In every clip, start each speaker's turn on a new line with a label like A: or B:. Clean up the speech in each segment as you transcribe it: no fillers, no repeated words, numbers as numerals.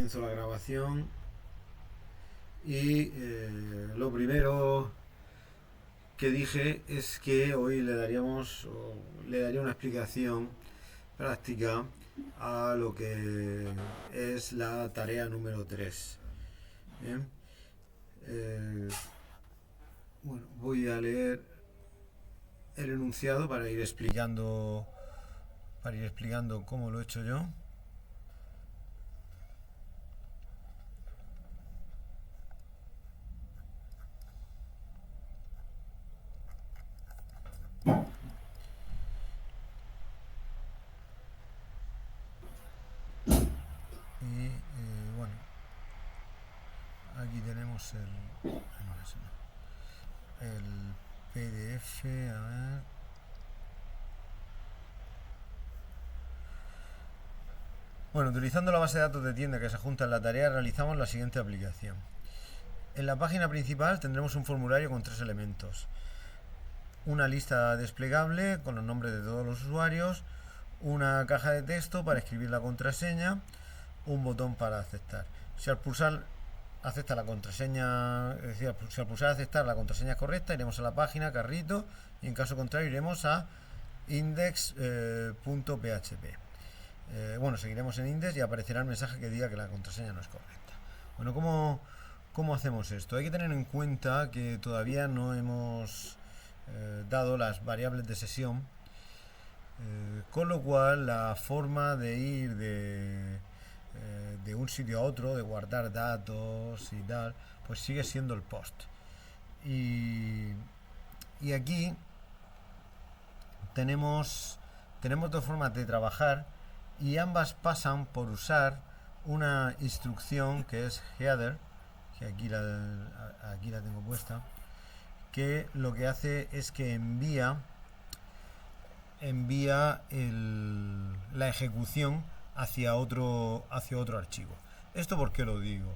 A: comienzo la grabación y lo primero que dije es que hoy le daría una explicación práctica a lo que es la tarea número 3. Bien. Bueno, voy a leer el enunciado para ir explicando cómo lo he hecho yo. Y bueno, aquí tenemos el PDF. A ver. Bueno, utilizando la base de datos de tienda que se junta en la tarea, realizamos la siguiente aplicación. En la página principal tendremos un formulario con 3 elementos. Una lista desplegable con los nombres de todos los usuarios, una caja de texto para escribir la contraseña, un botón para aceptar. Si al pulsar acepta la contraseña, es decir, si al pulsar aceptar la contraseña es correcta, iremos a la página, carrito, y en caso contrario iremos a index.php. Bueno, seguiremos en index y aparecerá el mensaje que diga que la contraseña no es correcta. Bueno, ¿cómo hacemos esto? Hay que tener en cuenta que todavía no hemos dado las variables de sesión, con lo cual la forma de ir de un sitio a otro, de guardar datos y tal, pues sigue siendo el post. Y aquí tenemos dos formas de trabajar y ambas pasan por usar una instrucción que es header, que aquí la tengo puesta, que lo que hace es que envía la ejecución hacia otro archivo. ¿Esto por qué lo digo?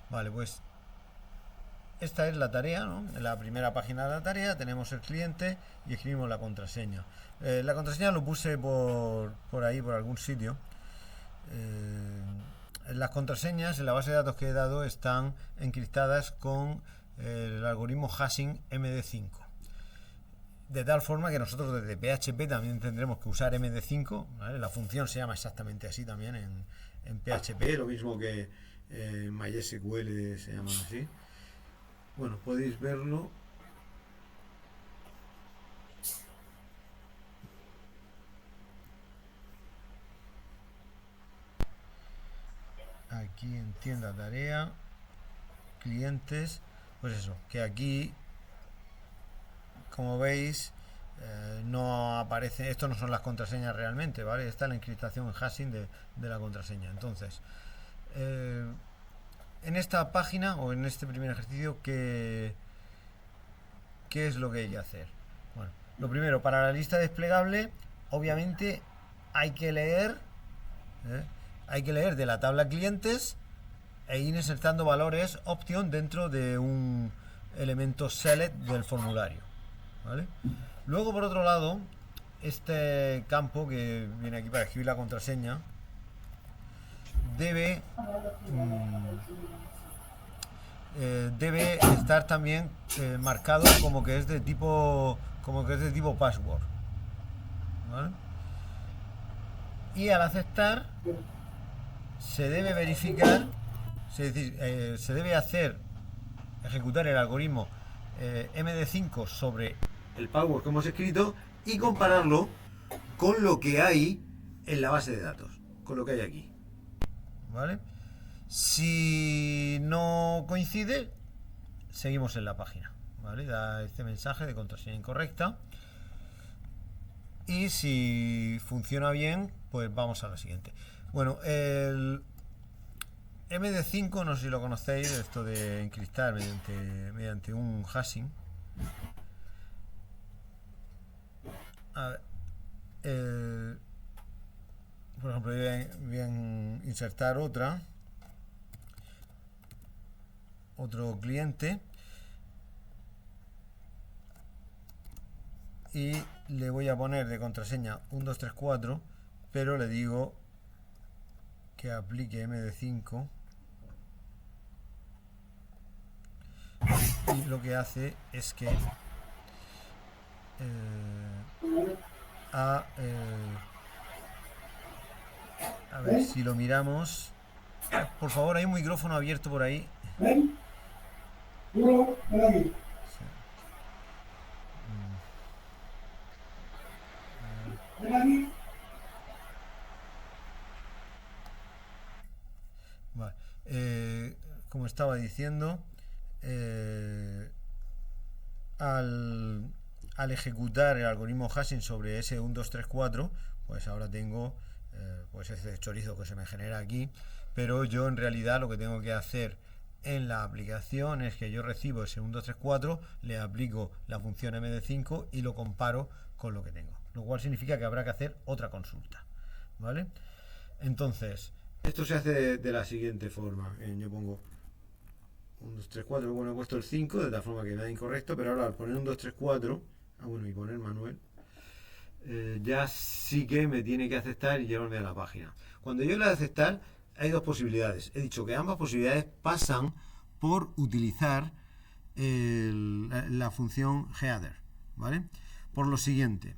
A: Vale, pues esta es la tarea, ¿no? En la primera página de la tarea tenemos el cliente y escribimos la contraseña. La contraseña lo puse por ahí, por algún sitio. Las contraseñas en la base de datos que he dado están encriptadas con el algoritmo hashing MD5. De tal forma que nosotros desde PHP también tendremos que usar MD5, ¿vale? La función se llama exactamente así también en PHP, lo mismo que en MySQL se llama así. Bueno, podéis verlo. Aquí en tienda tarea, clientes, pues eso, que aquí, como veis, no aparece, esto no son las contraseñas realmente, ¿vale? Está la encriptación en hashing de la contraseña. Entonces, en esta página o en este primer ejercicio, ¿qué es lo que hay que hacer? Bueno, lo primero, para la lista desplegable, obviamente hay que leer de la tabla clientes e ir insertando valores option dentro de un elemento select del formulario, ¿vale? Luego, por otro lado, este campo que viene aquí para escribir la contraseña debe estar también marcado como que es de tipo password, ¿vale? Y al aceptar se debe verificar, se debe ejecutar el algoritmo MD5 sobre el password que hemos escrito y compararlo con lo que hay en la base de datos, con lo que hay aquí, ¿vale? Si no coincide, seguimos en la página, ¿vale? Da este mensaje de contraseña incorrecta. Y si funciona bien, pues vamos a la siguiente. Bueno, el MD5, no sé si lo conocéis, esto de encriptar mediante un hashing. A ver, por ejemplo, voy a insertar otro cliente y le voy a poner de contraseña 1234, pero le digo que aplique MD5 y lo que hace es que a ver si lo miramos. Por favor, hay un micrófono abierto por ahí. Sí. Vale. Como estaba diciendo, eh, al ejecutar el algoritmo hashing sobre ese 1, 2, 3, 4, pues ahora tengo pues ese chorizo que se me genera aquí, pero yo en realidad lo que tengo que hacer en la aplicación es que yo recibo ese 1, 2, 3, 4, le aplico la función md5 y lo comparo con lo que tengo, lo cual significa que habrá que hacer otra consulta, ¿vale? Entonces, esto se hace de la siguiente forma. Yo pongo 1, 2, 3, 4, bueno, he puesto el 5 de tal forma que me da incorrecto, pero ahora al poner 1, 2, 3, 4, bueno, y poner Manuel, ya sí que me tiene que aceptar y llevarme a la página. Cuando yo le doy a aceptar, hay dos posibilidades. He dicho que ambas posibilidades pasan por utilizar la función header, ¿vale? Por lo siguiente,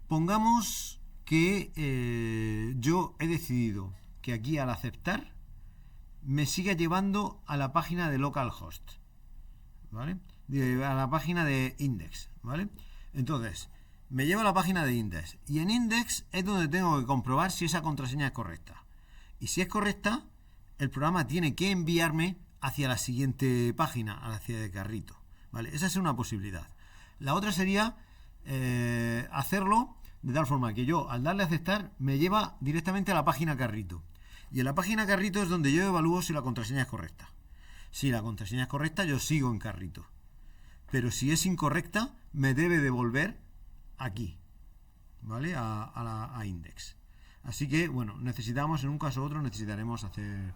A: pongamos que yo he decidido que aquí al aceptar me siga llevando a la página de localhost, ¿vale? A la página de index, ¿vale? Entonces, me lleva a la página de index y en index es donde tengo que comprobar si esa contraseña es correcta. Y si es correcta, el programa tiene que enviarme hacia la siguiente página, hacia el carrito, ¿vale? Esa es una posibilidad. La otra sería hacerlo de tal forma que yo, al darle a aceptar, me lleva directamente a la página carrito. Y en la página carrito es donde yo evalúo si la contraseña es correcta. Si la contraseña es correcta, yo sigo en carrito. Pero si es incorrecta, me debe devolver aquí, ¿vale? A index. Así que, bueno, necesitamos, en un caso u otro, necesitaremos hacer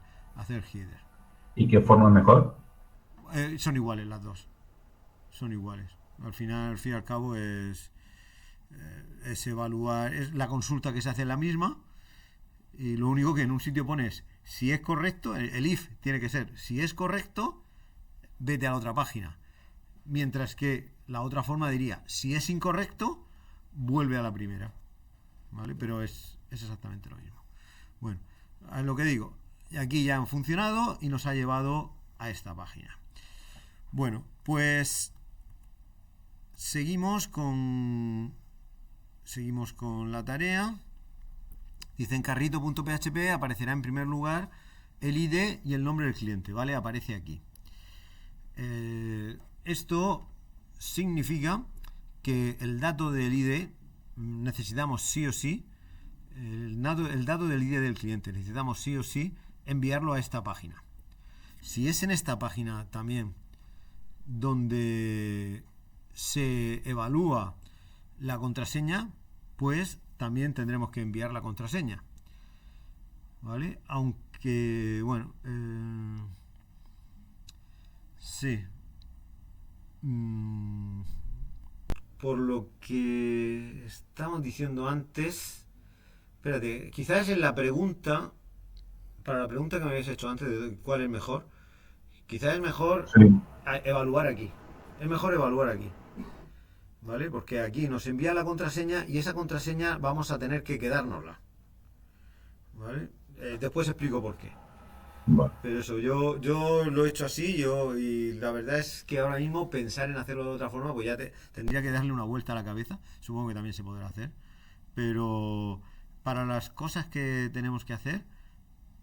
A: header.
B: ¿Y qué forma es mejor?
A: Son iguales las dos. Son iguales. Al final, al fin y al cabo, es evaluar, es la consulta que se hace la misma. Y lo único que en un sitio pones si es correcto, el if tiene que ser si es correcto, vete a la otra página. Mientras que la otra forma diría si es incorrecto, vuelve a la primera. ¿Vale? Pero es exactamente lo mismo. Bueno, es lo que digo. Aquí ya han funcionado y nos ha llevado a esta página. Bueno, pues seguimos con la tarea. Dice en carrito.php aparecerá en primer lugar el ID y el nombre del cliente, ¿vale? Aparece aquí. Esto significa que el dato del ID necesitamos sí o sí, el dato del ID del cliente, necesitamos sí o sí enviarlo a esta página. Si es en esta página también donde se evalúa la contraseña, pues también tendremos que enviar la contraseña, ¿vale? Aunque, bueno, sí. Por lo que estamos diciendo antes, espérate, quizás en la pregunta, para la pregunta que me habéis hecho antes de cuál es mejor, quizás es mejor
B: Sí.
A: evaluar aquí. Es mejor evaluar aquí. ¿Vale? Porque aquí nos envía la contraseña y esa contraseña vamos a tener que quedárnosla. ¿Vale? Después explico por qué.
B: Vale.
A: Pero eso, yo lo he hecho así y la verdad es que ahora mismo pensar en hacerlo de otra forma, pues ya tendría que darle una vuelta a la cabeza. Supongo que también se podrá hacer. Pero para las cosas que tenemos que hacer,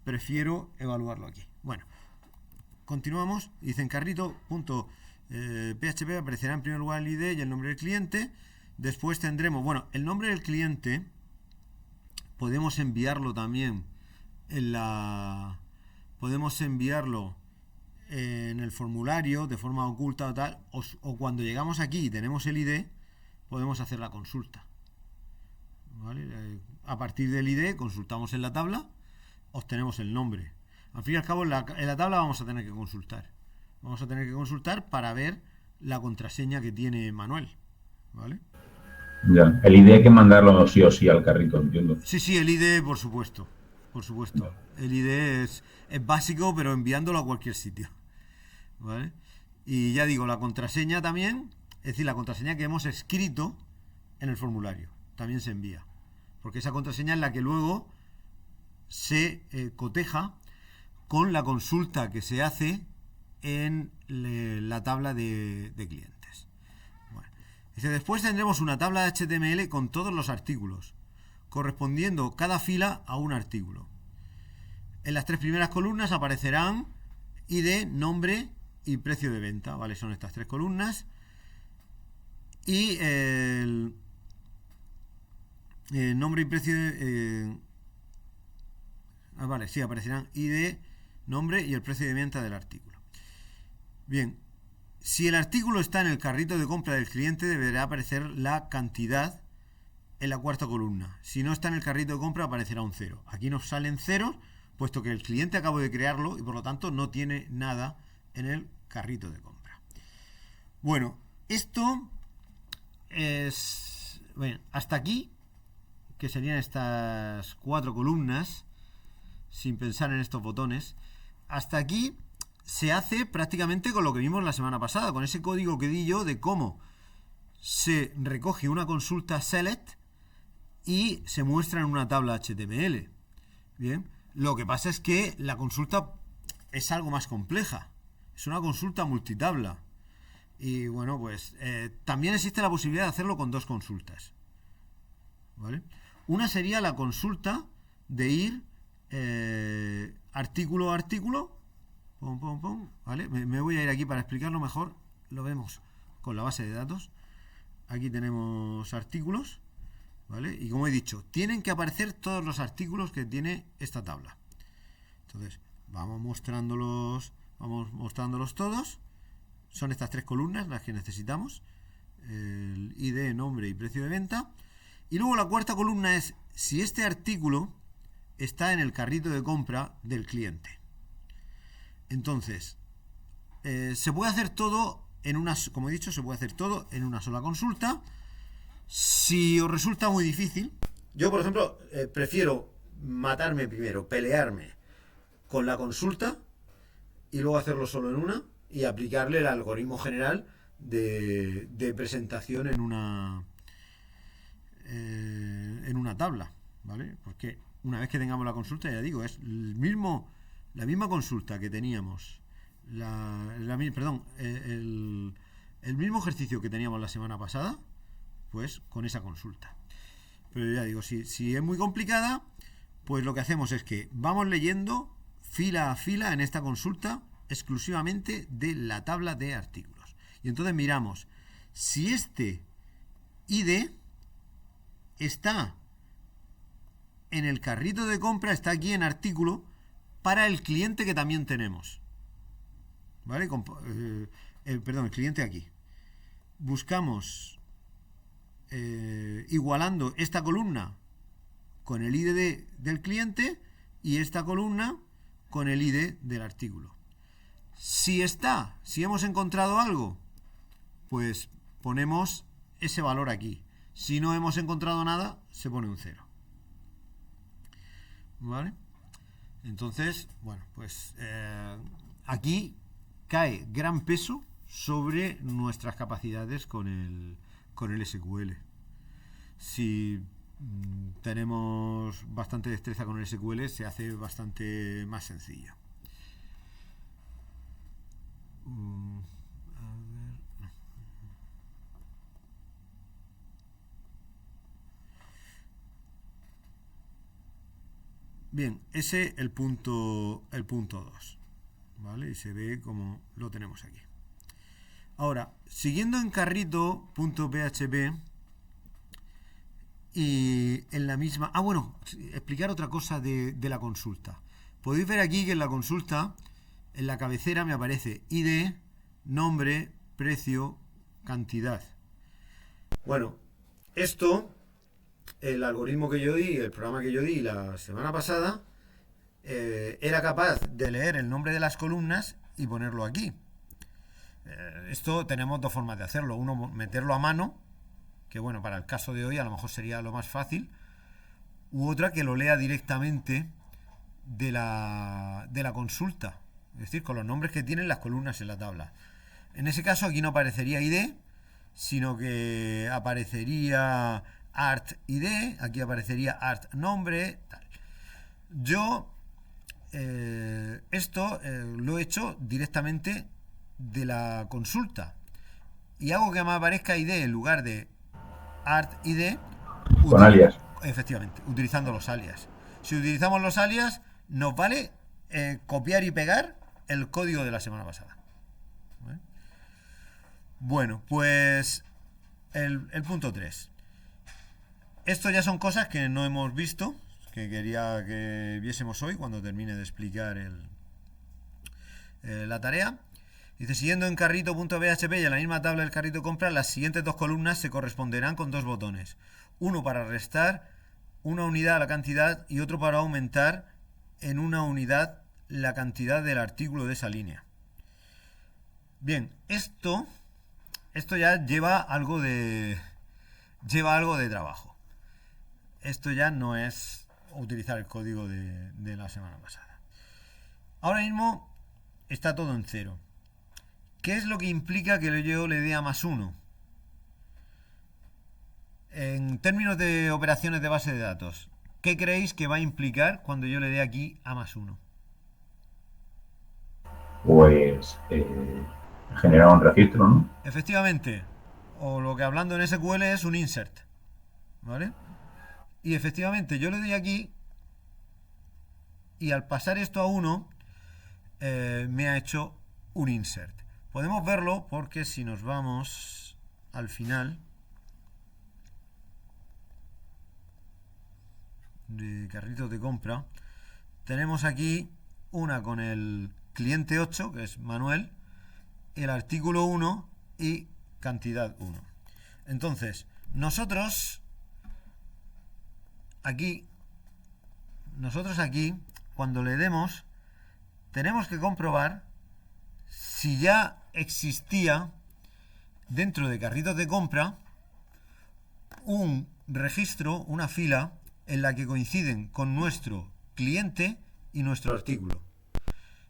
A: prefiero evaluarlo aquí. Bueno, continuamos. Dice en carrito.php aparecerá en primer lugar el ID y el nombre del cliente. Después tendremos, bueno, el nombre del cliente podemos enviarlo también podemos enviarlo en el formulario de forma oculta o tal, o cuando llegamos aquí y tenemos el ID, podemos hacer la consulta, ¿vale? A partir del ID consultamos en la tabla, obtenemos el nombre. Al fin y al cabo en la tabla vamos a tener que consultar para ver la contraseña que tiene Manuel, ¿vale?
B: Ya. El ID hay que mandarlo sí o sí al carrito, entiendo.
A: Sí, el ID por supuesto. El ID es básico, pero enviándolo a cualquier sitio, ¿vale? Y ya digo, la contraseña también, es decir, la contraseña que hemos escrito en el formulario, también se envía. Porque esa contraseña es la que luego se coteja con la consulta que se hace en la tabla de clientes. Bueno, después tendremos una tabla de HTML con todos los artículos, correspondiendo cada fila a un artículo. En las 3 primeras columnas aparecerán ID, nombre y precio de venta, ¿vale? Son estas 3 columnas. Y el nombre y precio vale, sí, aparecerán ID, nombre y el precio de venta del artículo. Bien, si el artículo está en el carrito de compra del cliente, deberá aparecer la cantidad en la 4ª columna. Si no está en el carrito de compra, aparecerá un 0. Aquí nos salen ceros, puesto que el cliente acabó de crearlo y por lo tanto no tiene nada en el carrito de compra. Bueno, esto es... Bueno, hasta aquí, que serían estas 4 columnas, sin pensar en estos botones, hasta aquí se hace prácticamente con lo que vimos la semana pasada, con ese código que di yo de cómo se recoge una consulta select y se muestra en una tabla HTML. Bien, lo que pasa es que la consulta es algo más compleja, es una consulta multitabla. Y bueno, pues también existe la posibilidad de hacerlo con 2 consultas, ¿vale? Una sería la consulta de ir artículo a artículo, pum, pum, pum, ¿vale? Me voy a ir aquí para explicarlo mejor, lo vemos con la base de datos. Aquí tenemos artículos, ¿vale? Y como he dicho, tienen que aparecer todos los artículos que tiene esta tabla. Entonces, vamos mostrándolos todos. Son estas 3 columnas las que necesitamos: el ID, nombre y precio de venta. Y luego la 4ª columna es si este artículo está en el carrito de compra del cliente. Entonces, se puede hacer todo en una, como he dicho, se puede hacer todo en una sola consulta. Si os resulta muy difícil, yo por ejemplo prefiero matarme primero, pelearme con la consulta y luego hacerlo solo en una y aplicarle el algoritmo general de presentación en una tabla, ¿vale? Porque una vez que tengamos la consulta, ya digo, es la misma consulta que teníamos, el mismo ejercicio que teníamos la semana pasada, pues con esa consulta. Pero ya digo, si es muy complicada, pues lo que hacemos es que vamos leyendo fila a fila en esta consulta exclusivamente de la tabla de artículos. Y entonces miramos si este ID está en el carrito de compra, está aquí en artículo, para el cliente que también tenemos, ¿vale? El cliente aquí. Buscamos igualando esta columna con el ID del cliente y esta columna con el ID del artículo. Si hemos encontrado algo, pues ponemos ese valor aquí. Si no hemos encontrado nada, se pone un 0. ¿Vale? Entonces, bueno, pues aquí cae gran peso sobre nuestras capacidades con el SQL. Si tenemos bastante destreza con el SQL, se hace bastante más sencillo. Bien, ese el punto 2, ¿vale? Y se ve como lo tenemos aquí. Ahora, siguiendo en carrito.php y en la misma... bueno, explicar otra cosa de la consulta. Podéis ver aquí que en la consulta, en la cabecera me aparece ID, nombre, precio, cantidad. Bueno, esto... El algoritmo que yo di, el programa que yo di la semana pasada, era capaz de leer el nombre de las columnas y ponerlo aquí. Esto tenemos 2 formas de hacerlo. Uno, meterlo a mano, que bueno, para el caso de hoy a lo mejor sería lo más fácil. U otra, que lo lea directamente de la consulta. Es decir, con los nombres que tienen las columnas en la tabla. En ese caso aquí no aparecería ID, sino que aparecería art ID, aquí aparecería art nombre, tal. Yo esto lo he hecho directamente de la consulta y hago que me aparezca ID en lugar de art ID,
B: Con alias.
A: efectivamente, utilizando los alias. Si utilizamos los alias, nos vale copiar y pegar el código de la semana pasada. ¿Vale? Bueno, pues el punto 3. Esto ya son cosas que no hemos visto, que quería que viésemos hoy cuando termine de explicar la tarea. Dice, siguiendo en carrito.php y en la misma tabla del carrito de compra, las siguientes dos columnas se corresponderán con dos botones. Uno para restar una unidad a la cantidad y otro para aumentar en una unidad la cantidad del artículo de esa línea. Bien, esto ya lleva algo de trabajo. Esto ya no es utilizar el código de la semana pasada. Ahora mismo está todo en cero. ¿Qué es lo que implica que yo le dé a +1? En términos de operaciones de base de datos, ¿qué creéis que va a implicar cuando yo le dé aquí a +1?
B: Pues generar un registro, ¿no?
A: Efectivamente, o lo que hablando en SQL es un insert, ¿vale? Y efectivamente yo le doy aquí y al pasar esto a 1 me ha hecho un insert. Podemos verlo porque si nos vamos al final de carritos de compra, tenemos aquí una con el cliente 8, que es Manuel, el artículo 1 y cantidad 1. Entonces, nosotros aquí, cuando le demos, tenemos que comprobar si ya existía dentro de carritos de compra un registro, una fila en la que coinciden con nuestro cliente y nuestro artículo.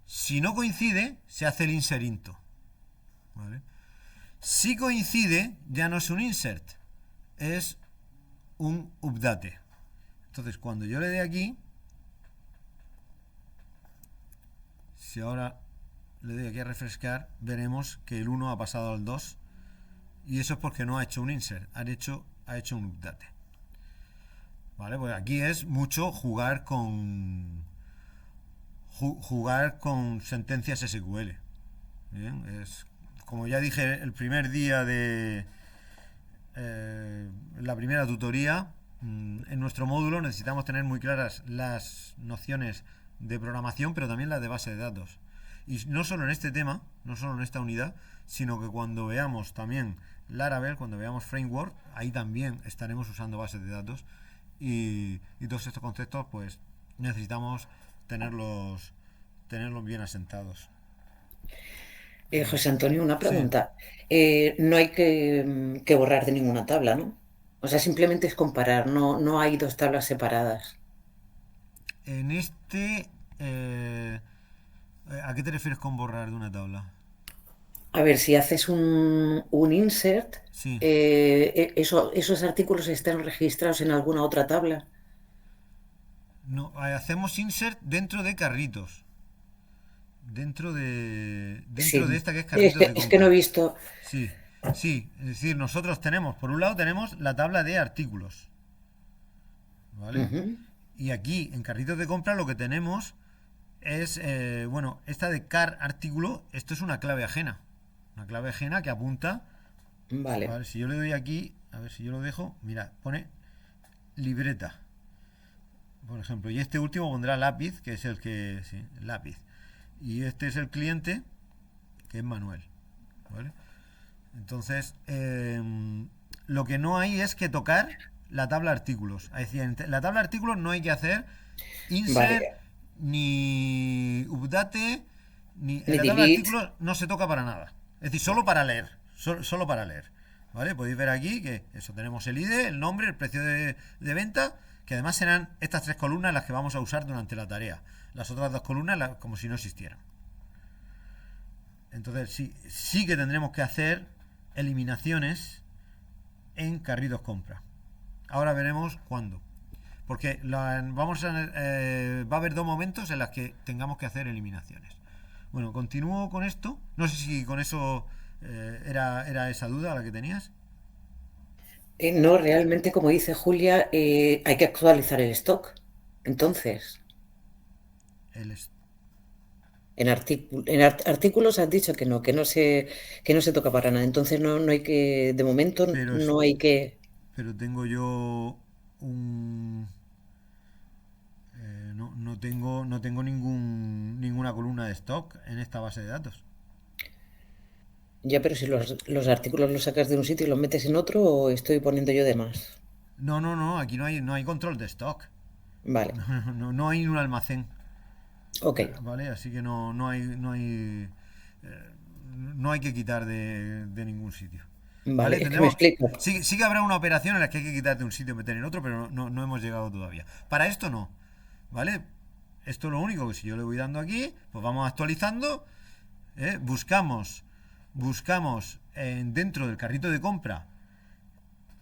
A: Si no coincide, se hace el insert into. ¿Vale? Si coincide, ya no es un insert, es un update. Entonces, cuando yo le dé aquí, si ahora le doy aquí a refrescar, veremos que el 1 ha pasado al 2 y eso es porque no ha hecho un insert, ha hecho un update. Vale, pues aquí es mucho jugar con sentencias SQL. Bien, es como ya dije el primer día de la primera tutoría, en nuestro módulo necesitamos tener muy claras las nociones de programación, pero también las de base de datos. Y no solo en este tema, no solo en esta unidad, sino que cuando veamos también Laravel, cuando veamos Framework, ahí también estaremos usando bases de datos y todos estos conceptos pues necesitamos tenerlos bien asentados.
C: José Antonio, una
A: Sí.
C: pregunta. No hay que borrar de ninguna tabla, ¿no? O sea, simplemente es comparar, no hay dos tablas separadas.
A: En este... ¿a qué te refieres con borrar de una tabla?
C: A ver, si haces un insert,
A: Sí.
C: esos artículos están registrados en alguna otra tabla.
A: No, hacemos insert dentro de carritos. Dentro de
C: Sí.
A: esta que es
C: Es
A: carritos
C: que,
A: de
C: es que no he
A: compra.
C: visto.
A: Sí, sí. Es decir, nosotros tenemos, por un lado tenemos la tabla de artículos. ¿Vale?
C: Ujú.
A: Y aquí, en carritos de compra, lo que tenemos es, bueno, esta de car artículo, esto es una clave ajena. Una clave ajena que apunta,
C: Vale.
A: ¿vale? Si yo le doy aquí, a ver si yo lo dejo, mira, pone libreta, por ejemplo, y este último pondrá lápiz, que es el que, sí, lápiz. Y este es el cliente, que es Manuel, ¿vale? Entonces, lo que no hay es que tocar la tabla de artículos. Es decir, en la tabla de artículos no hay que hacer insert,
C: Vale.
A: ni update, en
C: Ni
A: la tabla de
C: delete.
A: artículos no se toca para nada. Es decir, solo para leer. Solo para leer. ¿Vale? Podéis ver aquí que eso, tenemos el ID, el nombre, el precio de venta, que además serán estas tres columnas las que vamos a usar durante la tarea. Las otras dos columnas como si no existieran. Entonces sí que tendremos que hacer eliminaciones en carritos compra. Ahora veremos cuándo. Porque va a haber dos momentos en los que tengamos que hacer eliminaciones. Bueno, continúo con esto. No sé si con eso era esa duda la que tenías.
C: No, realmente, como dice Julia, hay que actualizar el stock. Entonces,
A: El es-
C: artículos has dicho que no se toca para nada. Entonces no hay que, de momento
A: pero,
C: no hay que.
A: pero tengo yo un... no tengo ninguna columna de stock en esta base de datos.
C: Ya, pero si los artículos los sacas de un sitio y los metes en otro, o estoy poniendo yo de más.
A: No, aquí no hay control de stock.
C: Vale,
A: No hay un almacén,
C: ok.
A: ¿vale? Así que no hay que quitar de ningún sitio. ¿Vale?
C: Vale, es que me explico.
A: Sí que habrá una operación en la que hay que quitar de un sitio y meter en otro, pero no hemos llegado todavía. Para esto no, ¿vale? Esto es lo único que si yo le voy dando aquí, pues vamos actualizando, buscamos dentro del carrito de compra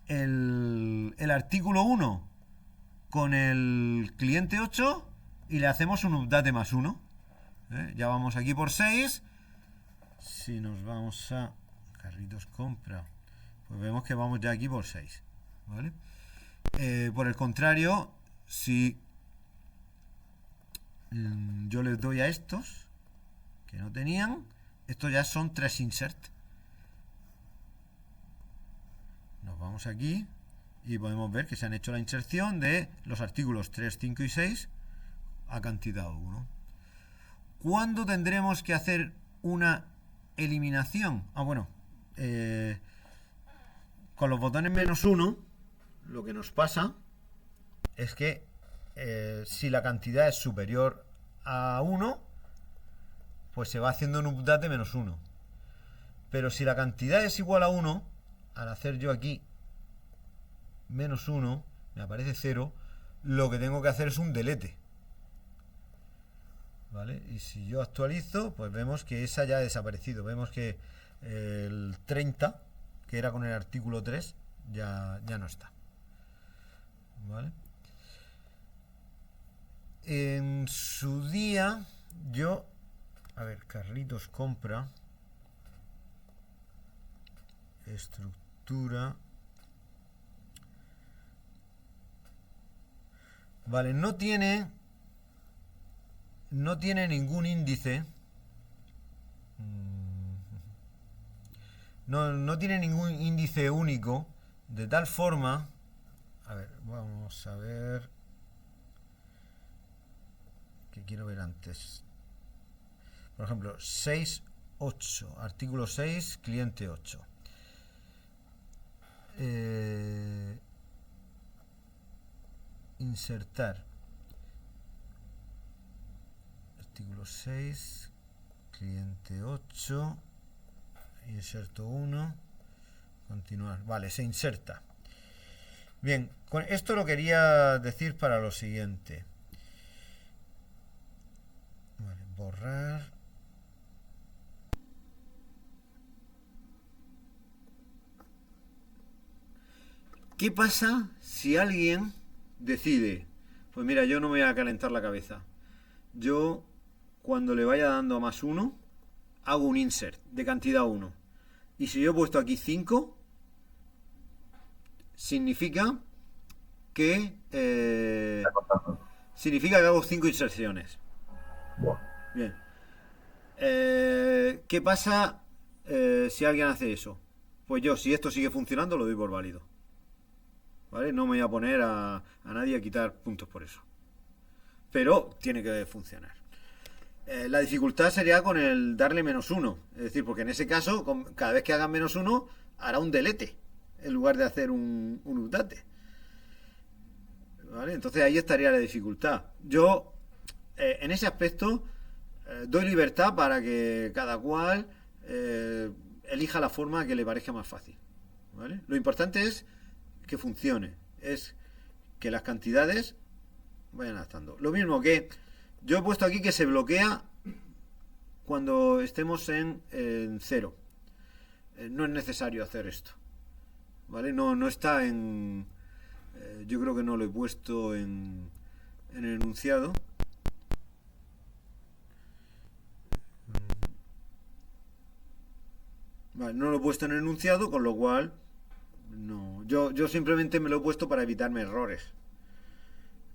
A: el artículo 1 con el cliente 8 y le hacemos un update más 1. Ya vamos aquí por 6. Si nos vamos a carritos compra, pues vemos que vamos ya aquí por 6. ¿Vale? Por el contrario, si yo les doy a estos que no tenían, estos ya son 3 insert. Nos vamos aquí y podemos ver que se han hecho la inserción de los artículos 3, 5 y 6 a cantidad 1. ¿Cuándo tendremos que hacer una eliminación? Bueno, con los botones -1 lo que nos pasa es que si la cantidad es superior a 1, pues se va haciendo un update de -1. Pero si la cantidad es igual a 1, al hacer yo aquí -1, me aparece 0, lo que tengo que hacer es un delete. ¿Vale? Y si yo actualizo, pues vemos que esa ya ha desaparecido. Vemos que el 30, que era con el artículo 3, ya no está. ¿Vale? En su día, yo... A ver, carritos compra. Estructura. Vale, no tiene ningún índice. No tiene ningún índice único, de tal forma... A ver, vamos a ver... que quiero ver antes. Por ejemplo, 6, 8, artículo 6, cliente 8. Insertar. Artículo 6, cliente 8, inserto 1, continuar. Vale, se inserta. Bien, con esto lo quería decir para lo siguiente. Vale, borrar. ¿Qué pasa si alguien decide, pues mira, yo no me voy a calentar la cabeza? Yo, cuando le vaya dando a +1, hago un insert de cantidad 1. Y si yo he puesto aquí 5, significa que hago 5 inserciones. Bien. ¿Qué pasa si alguien hace eso? Pues yo, si esto sigue funcionando, lo doy por válido. ¿Vale? No me voy a poner a nadie a quitar puntos por eso. Pero tiene que funcionar. La dificultad sería con el darle -1. Es decir, porque en ese caso, cada vez que hagan -1, hará un delete en lugar de hacer un update. ¿Vale? Entonces ahí estaría la dificultad. Yo, en ese aspecto, doy libertad para que cada cual elija la forma que le parezca más fácil. ¿Vale? Lo importante es que funcione, es que las cantidades vayan adaptando. Lo mismo que yo he puesto aquí que se bloquea cuando estemos en 0. No es necesario hacer esto, ¿vale? No está en... yo creo que no lo he puesto en el enunciado. Vale, no lo he puesto en el enunciado, con lo cual no. Yo simplemente me lo he puesto para evitarme errores,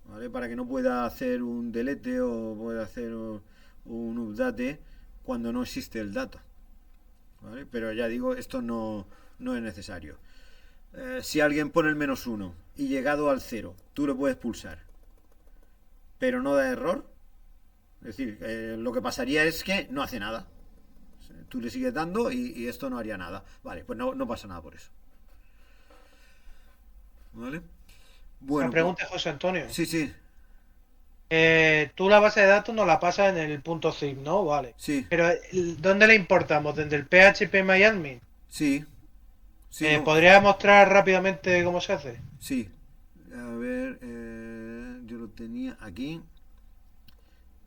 A: ¿vale? Para que no pueda hacer un delete o pueda hacer un update cuando no existe el dato, ¿vale? Pero ya digo, esto no es necesario. Si alguien pone el -1 y llegado al 0, tú lo puedes pulsar, pero no da error. Es decir, lo que pasaría es que no hace nada. Tú le sigues dando y esto no haría nada. Vale, pues no pasa nada por eso. ¿Vale? Bueno,
D: Una pregunta, José Antonio.
A: sí, sí,
D: Tú la base de datos nos la pasas en el punto .zip, ¿no? Vale.
A: sí,
D: Pero ¿dónde la importamos? ¿Desde el PHP
A: sí, sí, no,
D: ¿Podría mostrar rápidamente cómo se hace?
A: sí. A ver, yo lo tenía aquí.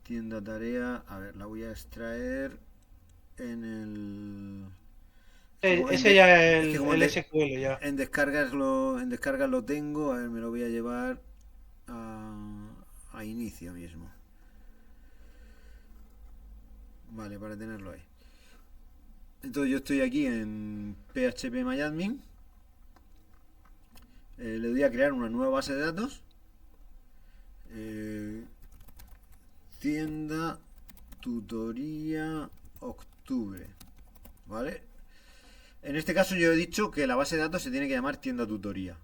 A: Tienda tarea. A ver, la voy a extraer en el...
D: Ese ya es
A: es que como
D: el
A: en
D: SQL ya.
A: en descargas lo tengo. A ver, me lo voy a llevar a inicio mismo. Vale, para tenerlo ahí. Entonces yo estoy aquí en PHP le doy a crear una nueva base de datos. Tienda tutoría octubre. ¿Vale? En este caso yo he dicho que la base de datos se tiene que llamar tienda tutoría,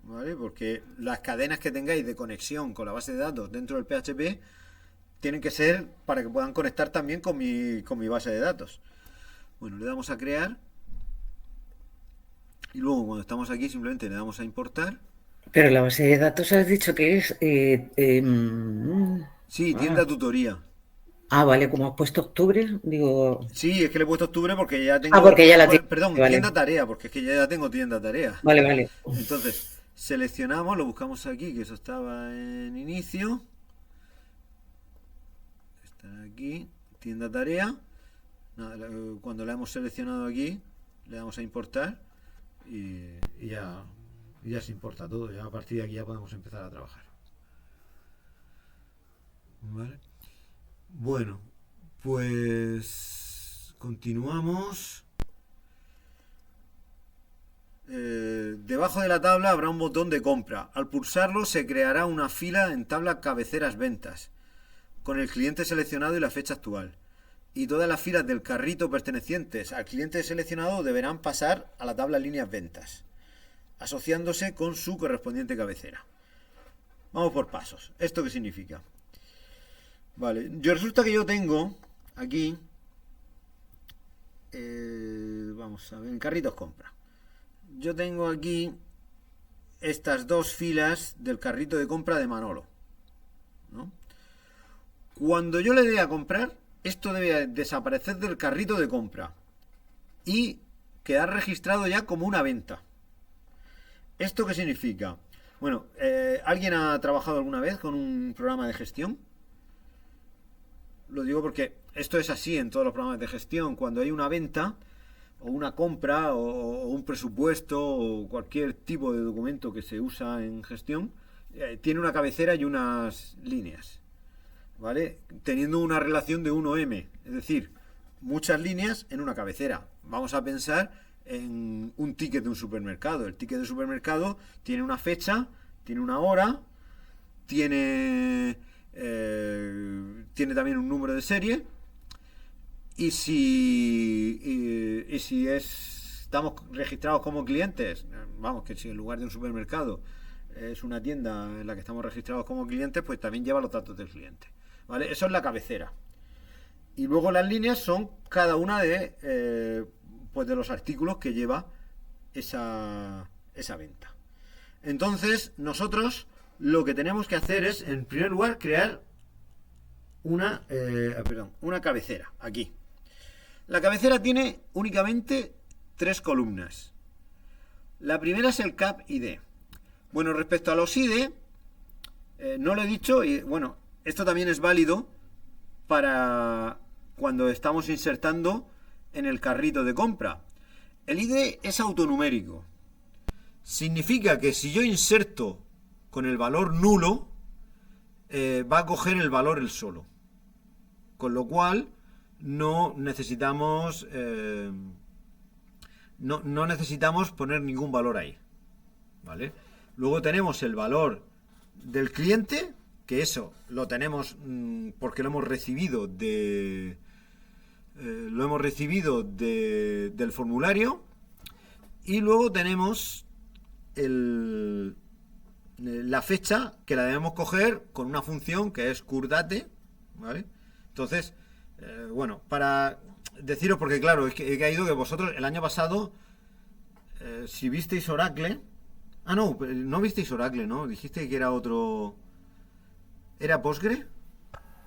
A: ¿vale? Porque las cadenas que tengáis de conexión con la base de datos dentro del PHP tienen que ser para que puedan conectar también con mi base de datos. Bueno, le damos a crear y luego cuando estamos aquí simplemente le damos a importar.
C: Pero la base de datos has dicho que es...
A: Sí, tienda tutoría.
C: vale, como has puesto octubre, digo...
A: Sí, es que le he puesto octubre porque ya tengo...
C: porque ya la
A: bueno,
C: tienes.
A: perdón,
C: Vale.
A: tienda tarea, porque es que ya tengo tienda tarea.
C: Vale.
A: Entonces, seleccionamos, lo buscamos aquí, que eso estaba en inicio. Está aquí, tienda tarea. Nada, cuando la hemos seleccionado aquí, le damos a importar y ya se importa todo. Ya a partir de aquí ya podemos empezar a trabajar. ¿Vale? Bueno, pues continuamos. Debajo de la tabla habrá un botón de compra. Al pulsarlo se creará una fila en tabla cabeceras ventas, con el cliente seleccionado y la fecha actual. Y todas las filas del carrito pertenecientes al cliente seleccionado deberán pasar a la tabla líneas ventas, asociándose con su correspondiente cabecera. Vamos por pasos. ¿Esto qué significa? Vale, resulta que yo tengo aquí, vamos a ver, en carritos compra. Yo tengo aquí estas dos filas del carrito de compra de Manolo, ¿no? Cuando yo le dé a comprar, esto debe desaparecer del carrito de compra y quedar registrado ya como una venta. ¿Esto qué significa? Bueno, ¿alguien ha trabajado alguna vez con un programa de gestión? Lo digo porque esto es así en todos los programas de gestión. Cuando hay una venta o una compra o un presupuesto o cualquier tipo de documento que se usa en gestión, tiene una cabecera y unas líneas, ¿vale? Teniendo una relación de 1M, es decir, muchas líneas en una cabecera. Vamos a pensar en un ticket de un supermercado. El ticket de supermercado tiene una fecha, tiene una hora, tiene también un número de serie y si estamos registrados como clientes, vamos, que si en lugar de un supermercado es una tienda en la que estamos registrados como clientes, pues también lleva los datos del cliente, ¿vale? Eso es la cabecera. Y luego las líneas son cada una de los artículos que lleva esa venta. Entonces nosotros lo que tenemos que hacer es, en primer lugar, crear una cabecera aquí. La cabecera tiene únicamente 3 columnas. La primera es el CAP ID. Bueno, respecto a los ID, no lo he dicho, y bueno, esto también es válido para cuando estamos insertando en el carrito de compra. El ID es autonumérico. Significa que si yo inserto con el valor nulo, va a coger el valor él solo. Con lo cual, no necesitamos no necesitamos poner ningún valor ahí. ¿Vale? Luego tenemos el valor del cliente, que eso lo tenemos porque lo hemos recibido del formulario. Y luego tenemos la fecha, que la debemos coger con una función que es curDate, ¿vale? Entonces, bueno, para deciros, porque claro, es que he caído que vosotros el año pasado, si visteis Oracle... Ah, no, no visteis Oracle, ¿no? Dijiste que era otro... ¿Era Postgre?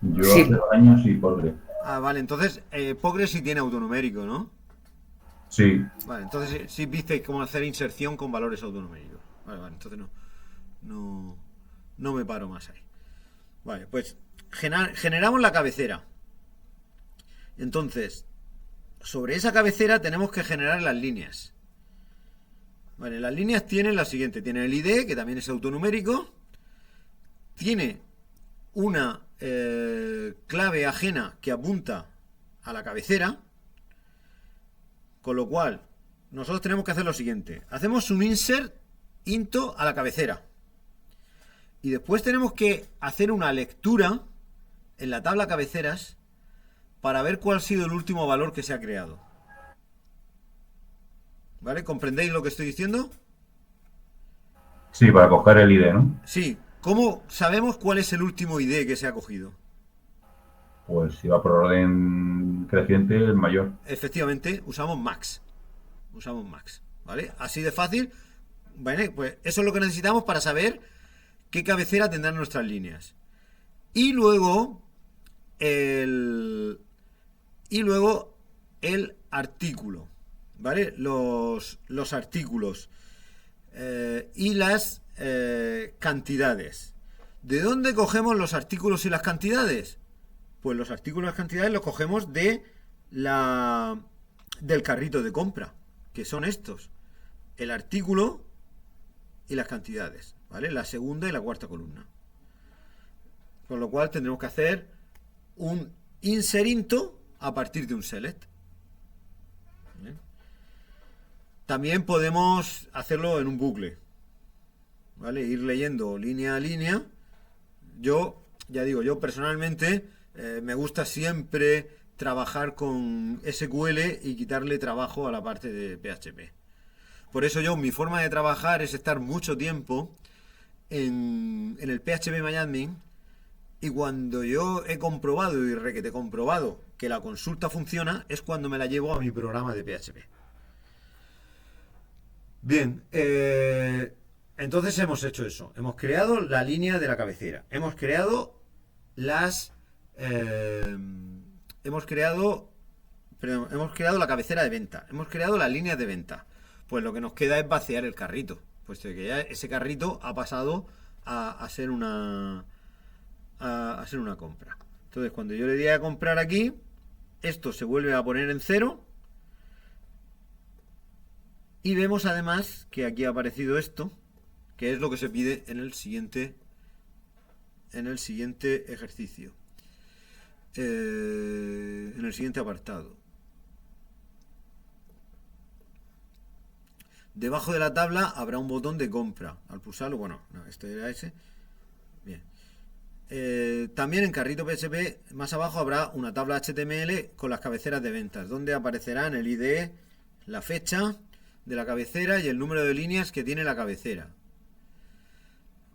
B: Yo
C: Sí.
B: hace 2 años sí, Postgre.
A: Ah, vale, entonces Postgre sí tiene autonumérico, ¿no?
B: Sí,
A: Vale, entonces sí visteis cómo hacer inserción con valores autonuméricos. Vale, entonces no me paro más ahí. Vale, pues generamos la cabecera. Entonces, sobre esa cabecera tenemos que generar las líneas. Vale, las líneas tienen la siguiente. Tiene el ID, que también es autonumérico. Tiene una clave ajena que apunta a la cabecera. Con lo cual, nosotros tenemos que hacer lo siguiente. Hacemos un insert into a la cabecera. Y después tenemos que hacer una lectura en la tabla cabeceras para ver cuál ha sido el último valor que se ha creado. ¿Vale? ¿Comprendéis lo que estoy diciendo?
B: sí, para coger el ID, ¿no?
A: Sí. ¿Cómo sabemos cuál es el último ID que se ha cogido?
B: Pues si va por orden creciente, el mayor.
A: Efectivamente, usamos max. ¿Vale? Así de fácil. Vale, pues eso es lo que necesitamos para saber qué cabecera tendrán nuestras líneas. Y luego el artículo. ¿Vale? Los artículos y las cantidades. ¿De dónde cogemos los artículos y las cantidades? Pues los artículos y las cantidades los cogemos del carrito de compra, que son estos: el artículo y las cantidades, ¿vale? La segunda y la cuarta columna. Con lo cual tendremos que hacer un insert into a partir de un select. ¿Vale? También podemos hacerlo en un bucle, ¿vale? Ir leyendo línea a línea. Yo, ya digo, yo personalmente me gusta siempre trabajar con SQL y quitarle trabajo a la parte de PHP. Por eso mi forma de trabajar es estar mucho tiempo en el PHP y cuando yo he comprobado y requete comprobado que la consulta funciona, es cuando me la llevo a mi programa de PHP. Bien, entonces hemos hecho eso. Hemos creado la línea de la cabecera. Hemos creado hemos creado la cabecera de venta. Hemos creado las líneas de venta. Pues lo que nos queda es vaciar el carrito, puesto que ya ese carrito ha pasado a ser una compra. Entonces, cuando yo le di a comprar aquí, esto se vuelve a poner en 0. Y vemos además que aquí ha aparecido esto, que es lo que se pide en el siguiente ejercicio. En el siguiente apartado. Debajo de la tabla habrá un botón de compra. Al pulsarlo, bueno, no, este era ese. Bien. También en carrito PHP más abajo habrá una tabla HTML con las cabeceras de ventas, donde aparecerán el ID, la fecha de la cabecera y el número de líneas que tiene la cabecera.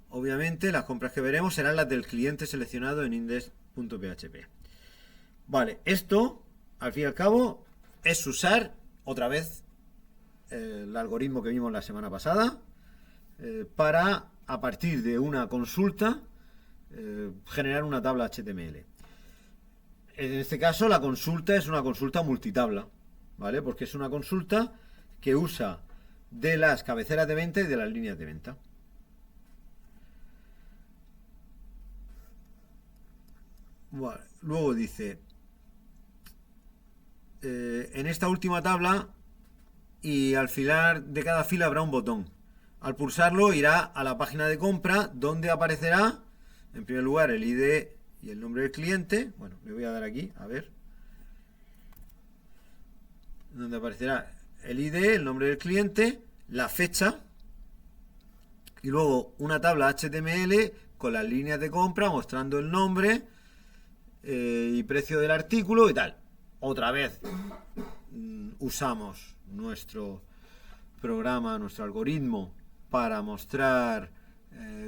A: Obviamente las compras que veremos serán las del cliente seleccionado en index.php. Vale, esto al fin y al cabo es usar otra vez el algoritmo que vimos la semana pasada para, a partir de una consulta, generar una tabla HTML. En este caso la consulta es una consulta multitabla, ¿vale? Porque es una consulta que usa de las cabeceras de venta y de las líneas de venta. Vale. Luego dice en esta última tabla y al final de cada fila habrá un botón. Al pulsarlo irá a la página de compra donde aparecerá en primer lugar el ID y el nombre del cliente. Bueno, le voy a dar aquí, a ver. Donde aparecerá el ID, el nombre del cliente, la fecha y luego una tabla HTML con las líneas de compra mostrando el nombre y precio del artículo y tal. Otra vez usamos nuestro programa, nuestro algoritmo para mostrar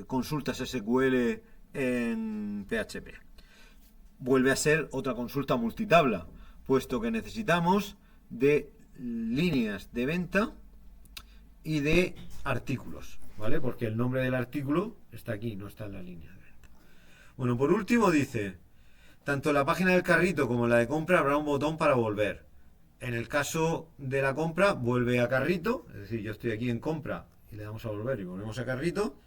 A: consultas SQL en PHP. Vuelve a ser otra consulta multitabla, puesto que necesitamos de líneas de venta y de artículos, ¿vale? Porque el nombre del artículo está aquí, no está en la línea de venta. Bueno, por último dice, tanto en la página del carrito como en la de compra habrá un botón para volver. En el caso de la compra, vuelve a carrito, es decir, yo estoy aquí en compra y le damos a volver y volvemos a carrito.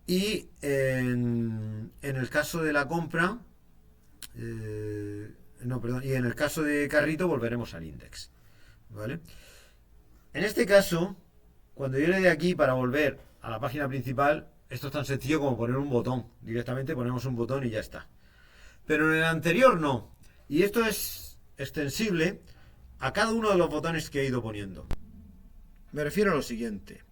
A: Y en el caso de la compra, y en el caso de carrito volveremos al index, ¿vale? En este caso, cuando yo le dé aquí para volver a la página principal, esto es tan sencillo como poner un botón. Directamente ponemos un botón y ya está. Pero en el anterior no. Y esto es extensible a cada uno de los botones que he ido poniendo. Me refiero a lo siguiente.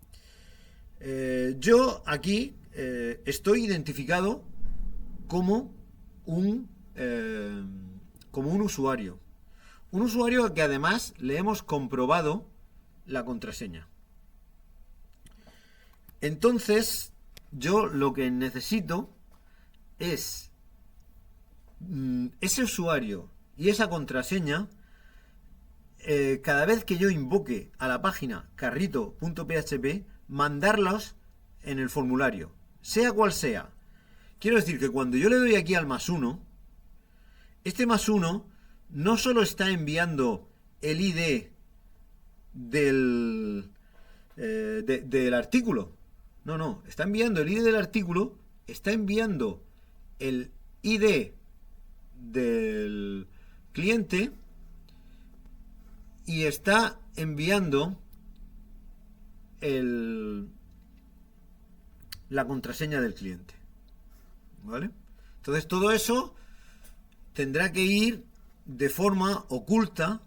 A: Yo aquí estoy identificado como un usuario. Un usuario al que además le hemos comprobado la contraseña. Entonces, yo lo que necesito es ese usuario y esa contraseña. Cada vez que yo invoque a la página carrito.php, mandarlos en el formulario, sea cual sea. Quiero decir que cuando yo le doy aquí al +1, este +1 no solo está enviando el ID del artículo, no, está enviando el ID del artículo, está enviando el ID del cliente y está enviando la contraseña del cliente, ¿vale? Entonces todo eso tendrá que ir de forma oculta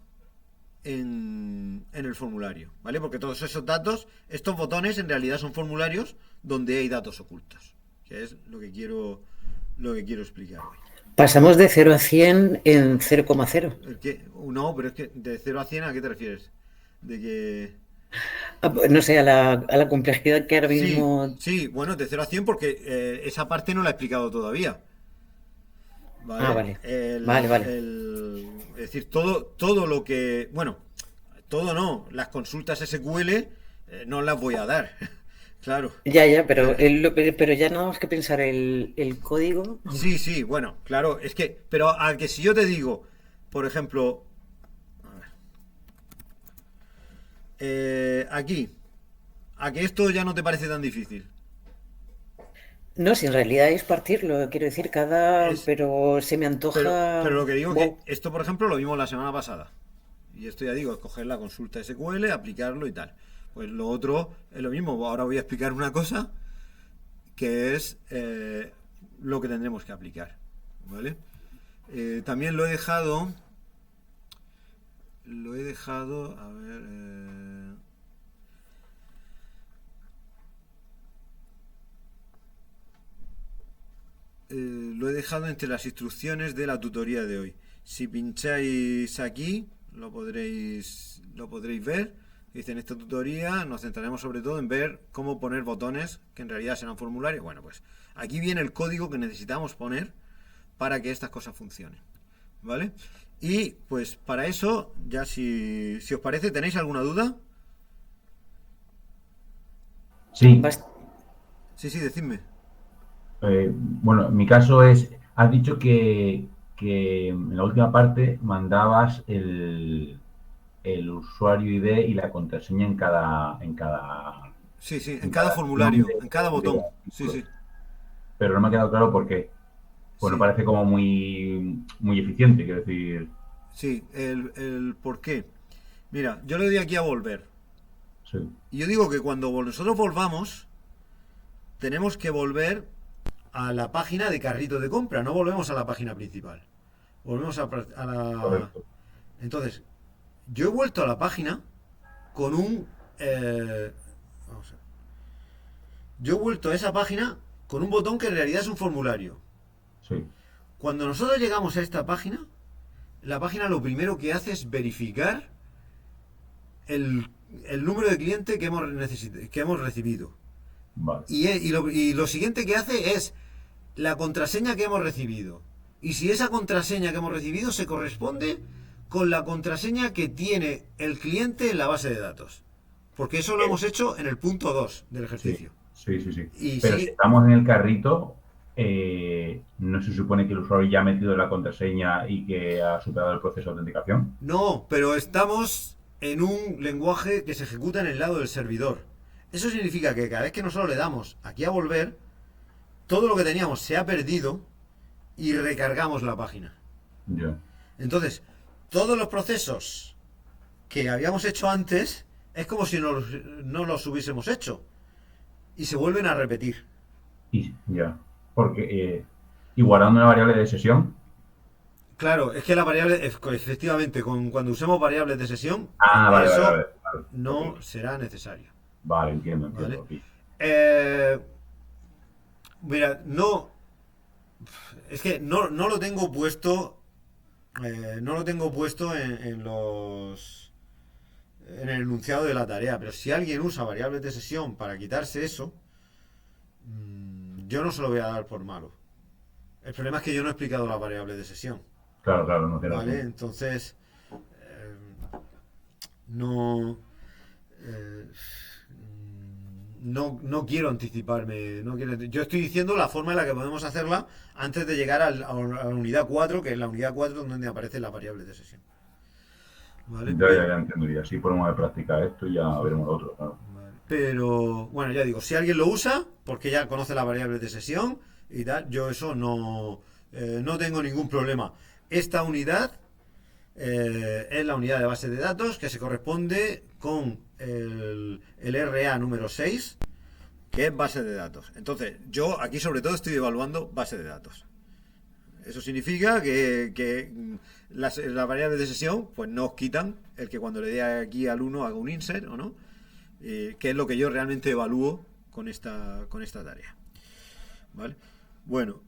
A: en el formulario, ¿vale? Porque todos esos datos, estos botones en realidad son formularios donde hay datos ocultos, que es lo que quiero explicar hoy.
C: Pasamos de 0 a 100 en 0,0.
A: No, pero es que de 0 a 100, ¿a qué te refieres? De que...
C: No sé, a la complejidad que ahora mismo...
A: Sí, bueno, de 0 a 100 porque esa parte no la he explicado todavía. ¿Vale?
C: Vale.
A: Es decir, todo lo que... Bueno, todo no. Las consultas SQL no las voy a dar. Claro.
C: Ya, pero ya nada más que pensar el código.
A: Sí, bueno, claro, es que... Pero a que si yo te digo, por ejemplo... aquí, a que esto ya no te parece tan difícil.
C: No, si en realidad es partirlo, quiero decir, pero se me antoja...
A: Pero lo que digo que esto, por ejemplo, lo vimos la semana pasada. Y esto ya digo, coger la consulta SQL, aplicarlo y tal. Pues lo otro es lo mismo. Ahora voy a explicar una cosa que es lo que tendremos que aplicar, ¿vale? También lo he dejado, a ver... lo he dejado entre las instrucciones de la tutoría de hoy. Si pincháis aquí, lo podréis ver. Dice, en esta tutoría nos centraremos sobre todo en ver cómo poner botones que en realidad serán formularios. Bueno, pues aquí viene el código que necesitamos poner para que estas cosas funcionen, ¿vale? Y pues para eso, ya si os parece, ¿tenéis alguna duda?
B: Sí.
A: Sí, decidme.
B: Bueno, en mi caso es, has dicho que en la última parte mandabas el usuario ID y la contraseña en cada
A: Sí, en cada formulario, en cada botón. Sí.
B: Pero no me ha quedado claro por qué. Pues
A: Sí.
B: me parece como muy eficiente, quiero decir.
A: Sí, el por qué. Mira, yo le doy aquí a volver.
B: Sí,
A: Y yo digo que cuando nosotros volvamos, tenemos que volver a la página de carrito de compra, no volvemos a la página principal. Volvemos a la...
B: correcto.
A: Entonces, yo he vuelto a la página con un... vamos a ver. Yo he vuelto a esa página con un botón que en realidad es un formulario.
B: Sí,
A: Cuando nosotros llegamos a esta página, la página lo primero que hace es verificar el, el número de cliente que que hemos recibido.
B: vale.
A: Y lo siguiente que hace es la contraseña que hemos recibido. Y si esa contraseña que hemos recibido se corresponde con la contraseña que tiene el cliente en la base de datos. Porque eso lo hemos hecho en el punto 2 del
B: Sí,
A: ejercicio.
B: sí.
A: Y
B: Pero si
A: sí,
B: estamos en el carrito, ¿no se supone que el usuario ya ha metido la contraseña y que ha superado el proceso de autenticación?
A: no, pero estamos en un lenguaje que se ejecuta en el lado del servidor. Eso significa que cada vez que nosotros le damos aquí a volver, todo lo que teníamos se ha perdido y recargamos la página.
B: Ya,
A: Entonces, todos los procesos que habíamos hecho antes es como si no los hubiésemos hecho y se vuelven a repetir.
B: ya. Porque, y guardando una variable de sesión.
A: Claro, es que la variable, efectivamente, cuando usemos variables de sesión,
B: Ah, vale,
A: eso
B: vale.
A: no
B: Ok.
A: será necesario.
B: Vale, entiendo.
A: ¿Vale?
B: Ok.
A: Eh, mira, no, es que no lo tengo puesto, no lo tengo puesto en el enunciado de la tarea, pero si alguien usa variables de sesión para quitarse eso, yo no se lo voy a dar por malo. El problema es que yo no he explicado las variables de sesión,
B: Claro, no tiene
A: ¿vale?
B: razón.
A: Entonces, no, eh, no quiero anticiparme, yo estoy diciendo la forma en la que podemos hacerla antes de llegar a la unidad 4, que es la unidad 4 donde aparecen las variables de sesión. ¿Vale?
B: Ya entiendo. Y así ponemos de práctica esto y ya veremos lo otro. Claro.
A: Vale. Pero, bueno, ya digo, si alguien lo usa, porque ya conoce las variables de sesión y tal, yo eso no tengo ningún problema. Esta unidad es la unidad de base de datos que se corresponde con el RA número 6, que es base de datos. Entonces, yo aquí sobre todo estoy evaluando base de datos. Eso significa que las variables de sesión pues no os quitan el que cuando le dé aquí al 1 haga un insert o no, que es lo que yo realmente evalúo con esta tarea. ¿Vale? Bueno,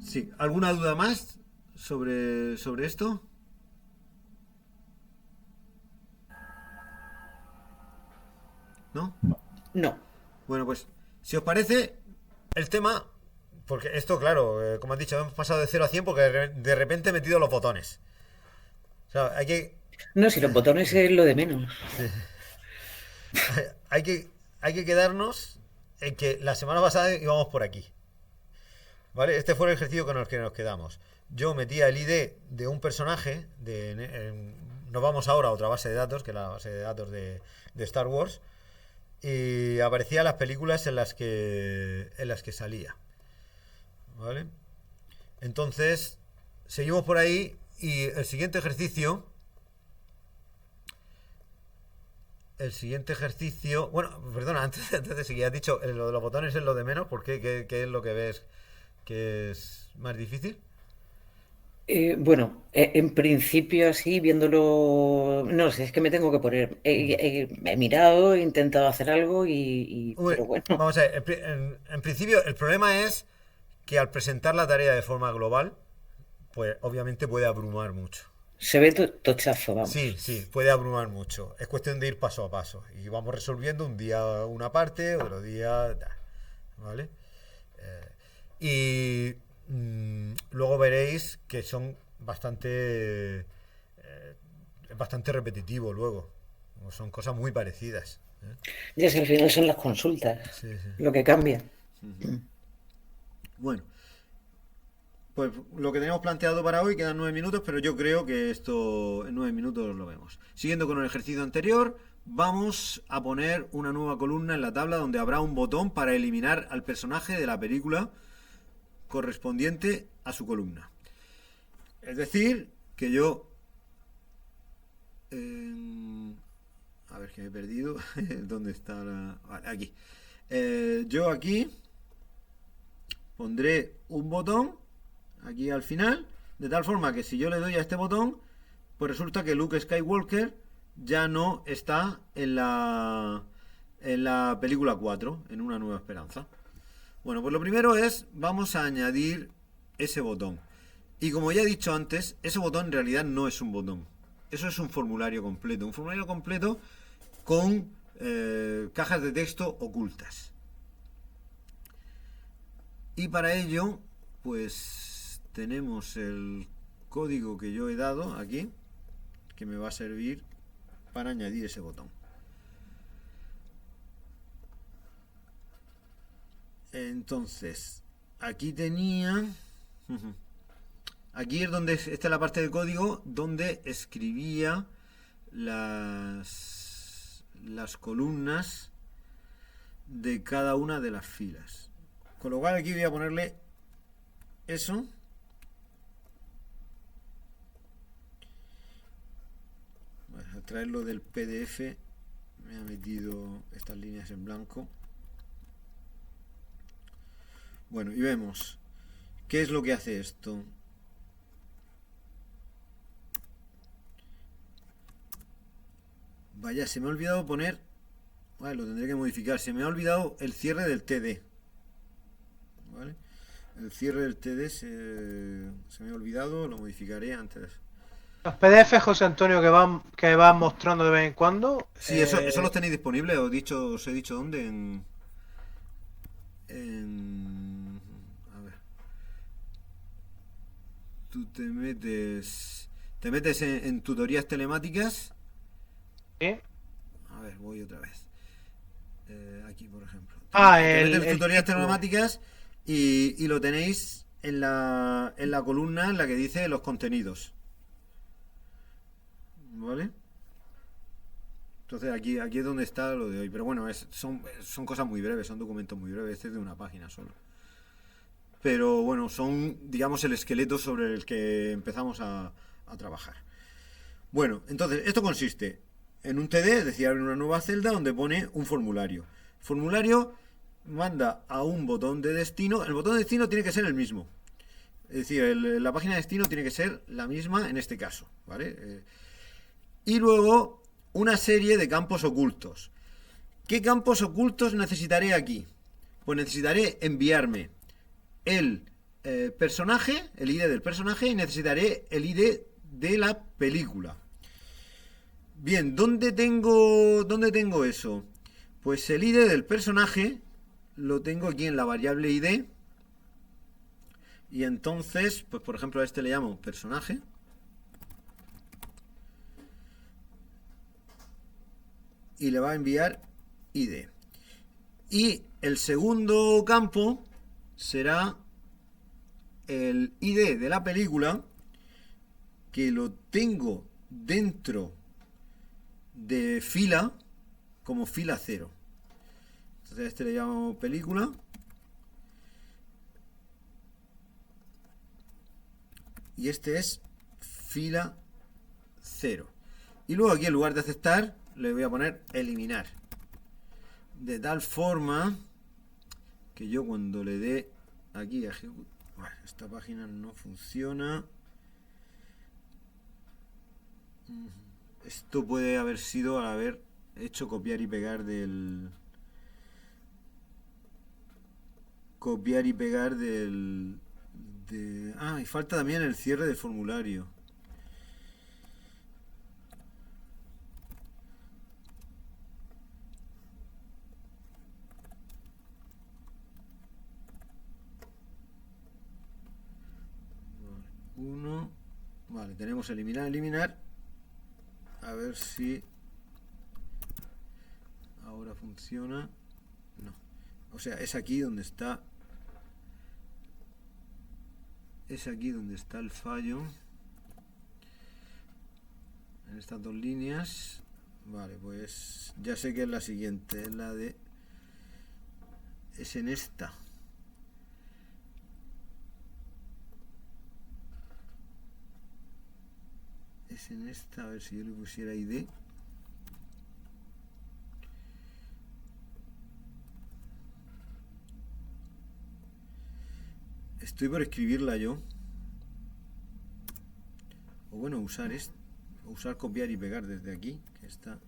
A: sí, ¿alguna duda más sobre esto? ¿No?
C: No.
A: Bueno, pues, si os parece, el tema, porque esto, claro, como has dicho, hemos pasado de 0 a 100 porque de repente he metido los botones. O sea,
C: No, si los botones es lo de menos.
A: hay que quedarnos en que la semana pasada íbamos por aquí. ¿Vale? Este fue el ejercicio con el que nos quedamos. Yo metía el ID de un personaje, nos vamos ahora a otra base de datos, que es la base de datos de Star Wars, y aparecían las películas en las que salía. ¿Vale? Entonces, seguimos por ahí y el siguiente ejercicio, bueno, perdona, antes de seguir, has dicho, lo de los botones es lo de menos, ¿por qué? ¿Qué es lo que ves que es más difícil?
C: Bueno, en principio así, viéndolo, no sé, es que me tengo que poner. He mirado, he intentado hacer algo pero bueno,
A: Vamos a ver, en principio el problema es que al presentar la tarea de forma global, pues obviamente puede abrumar mucho.
C: se ve tochazo, vamos.
A: Sí, puede abrumar mucho. Es cuestión de ir paso a paso. Y vamos resolviendo un día una parte, otro día... ¿Vale? Y luego veréis que son bastante... es bastante repetitivo luego. Son cosas muy parecidas.
C: Ya sé, al final son las consultas
A: Sí.
C: lo que cambia.
A: Bueno, pues lo que teníamos planteado para hoy quedan 9 minutos, pero yo creo que esto en 9 minutos lo vemos. Siguiendo con el ejercicio anterior, vamos a poner una nueva columna en la tabla donde habrá un botón para eliminar al personaje de la película correspondiente a su columna. Es decir, que yo... a ver, que me he perdido. ¿Dónde está la...? Vale, aquí. Yo aquí pondré un botón aquí al final, de tal forma que si yo le doy a este botón, pues resulta que Luke Skywalker ya no está en la película 4, en Una Nueva Esperanza. Bueno, pues lo primero es, vamos a añadir ese botón. Y como ya he dicho antes, ese botón en realidad no es un botón. Eso es un formulario completo. Un formulario completo con cajas de texto ocultas. Y para ello, pues tenemos el código que yo he dado aquí, que me va a servir para añadir ese botón. Entonces, aquí tenía... Aquí es donde esta es la parte del código donde escribía las columnas de cada una de las filas. Con lo cual aquí voy a ponerle eso. Bueno, al traerlo del PDF me ha metido estas líneas en blanco. Bueno, y vemos qué es lo que hace esto. Vaya, se me ha olvidado poner... Vale, lo tendré que modificar. Se me ha olvidado el cierre del TD. ¿Vale? El cierre del TD se me ha olvidado, lo modificaré antes.
D: Los PDF, José Antonio, que van mostrando de vez en cuando.
A: Sí, eso los tenéis disponibles. Os he dicho dónde. A ver. Tú te metes en tutorías telemáticas.
D: ¿Sí?
A: A ver, voy otra vez. Aquí, por ejemplo.
D: Te
A: metes en tutorías
D: título.
A: telemáticas y lo tenéis en la columna en la que dice los contenidos. ¿Vale? Entonces aquí es donde está lo de hoy. Pero bueno, son cosas muy breves, son documentos muy breves. Este es de una página solo. Pero bueno, son, digamos, el esqueleto sobre el que empezamos a trabajar. Bueno, entonces, esto consiste en un TD, es decir, abre una nueva celda donde pone un formulario. El formulario manda a un botón de destino. El botón de destino tiene que ser el mismo. Es decir, la página de destino tiene que ser la misma en este caso, ¿vale? Y luego una serie de campos ocultos. ¿Qué campos ocultos necesitaré aquí? Pues necesitaré enviarme el personaje, el ID del personaje, y necesitaré el ID de la película. Bien, ¿dónde tengo eso? Pues el ID del personaje lo tengo aquí en la variable ID. Y entonces, pues por ejemplo a este le llamo personaje. Y le va a enviar ID. Y el segundo campo será el ID de la película, que lo tengo dentro de fila como fila 0. Entonces a este le llamo película. Y este es fila 0. Y luego aquí en lugar de aceptar le voy a poner eliminar. De tal forma que yo cuando le dé aquí a ejecutar... Bueno, esta página no funciona. Esto puede haber sido al haber hecho copiar y pegar del... Copiar y pegar del... y falta también el cierre del formulario. Uno. Vale, tenemos eliminar. A ver si ahora funciona. No. O sea, es aquí donde está. Es aquí donde está el fallo. En estas dos líneas. Vale, pues ya sé que es la siguiente. Es la de... Es en esta. es en esta, a ver si yo le pusiera ID. Estoy por escribirla yo. O bueno, usar esto. O usar copiar y pegar desde aquí, que está.